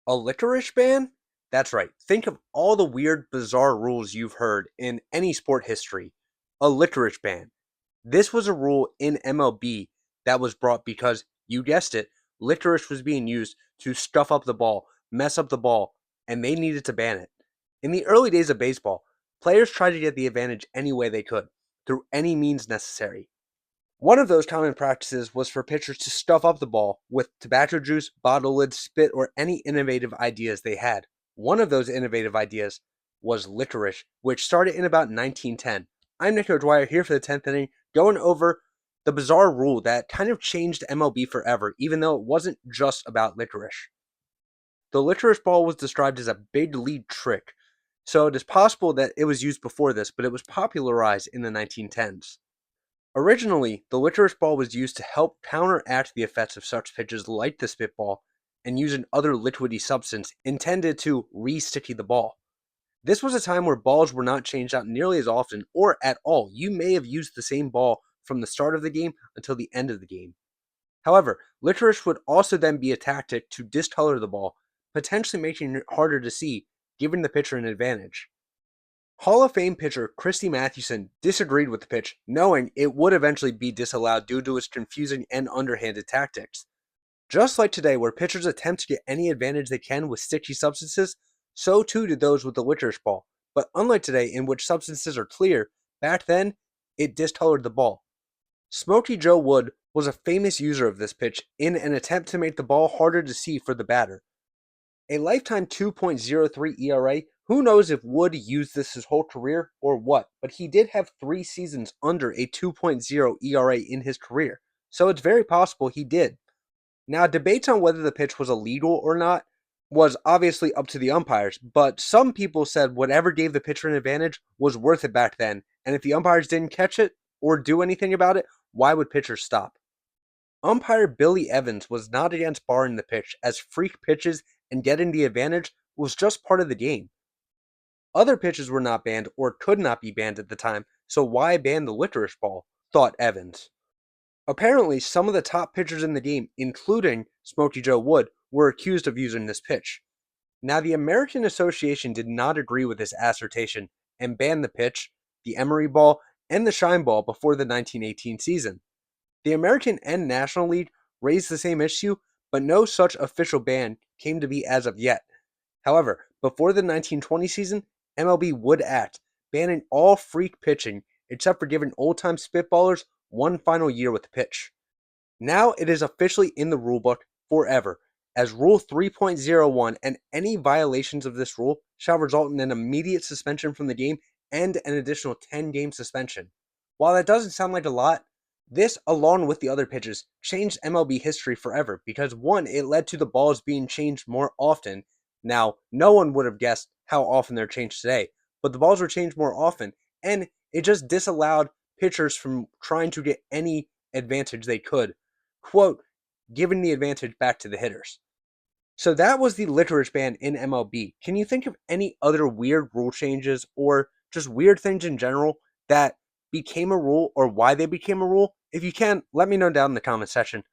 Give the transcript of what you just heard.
A licorice ban? That's right. Think of all the weird, bizarre rules you've heard in any sport history. A licorice ban. This was a rule in MLB that was brought because, you guessed it, licorice was being used to stuff up the ball, mess up the ball, and they needed to ban it. In the early days of baseball, players tried to get the advantage any way they could, through any means necessary. One of those common practices was for pitchers to stuff up the ball with tobacco juice, bottle lids, spit, or any innovative ideas they had. One of those innovative ideas was licorice, which started in about 1910. I'm Nico Dwyer here for the 10th inning, going over the bizarre rule that kind of changed MLB forever, even though it wasn't just about licorice. The licorice ball was described as a big league trick, so it is possible that it was used before this, but it was popularized in the 1910s. Originally, the licorice ball was used to help counteract the effects of such pitches like the spitball and use another liquidy substance intended to re-sticky the ball. This was a time where balls were not changed out nearly as often or at all. You may have used the same ball from the start of the game until the end of the game. However, licorice would also then be a tactic to discolor the ball, potentially making it harder to see, giving the pitcher an advantage. Hall of Fame pitcher Christy Mathewson disagreed with the pitch, knowing it would eventually be disallowed due to its confusing and underhanded tactics. Just like today, where pitchers attempt to get any advantage they can with sticky substances, so too did those with the licorice ball. But unlike today, in which substances are clear, back then, it discolored the ball. Smokey Joe Wood was a famous user of this pitch in an attempt to make the ball harder to see for the batter. A lifetime 2.03 ERA, who knows if Wood used this his whole career or what, but he did have 3 seasons under a 2.0 ERA in his career, so it's very possible he did. Now, debates on whether the pitch was illegal or not was obviously up to the umpires, but some people said whatever gave the pitcher an advantage was worth it back then, and if the umpires didn't catch it or do anything about it, why would pitchers stop? Umpire Billy Evans was not against barring the pitch, as freak pitches and getting the advantage was just part of the game. Other pitches were not banned or could not be banned at the time, so why ban the licorice ball? Thought Evans. Apparently, some of the top pitchers in the game, including Smokey Joe Wood, were accused of using this pitch. Now, the American Association did not agree with this assertion and banned the pitch, the emery ball, and the shine ball before the 1918 season. The American and National League raised the same issue, but no such official ban came to be as of yet. However, before the 1920 season, MLB would act, banning all freak pitching except for giving old-time spitballers one final year with the pitch. Now it is officially in the rulebook forever, as Rule 3.01, and any violations of this rule shall result in an immediate suspension from the game and an additional 10-game suspension. While that doesn't sound like a lot, this, along with the other pitches, changed MLB history forever because one, it led to the balls being changed more often. Now, no one would have guessed how often they're changed today, but the balls were changed more often, and it just disallowed pitchers from trying to get any advantage they could. Quote, giving the advantage back to the hitters. So that was the licorice ban in MLB. Can you think of any other weird rule changes or just weird things in general that became a rule or why they became a rule? If you can, let me know down in the comment section.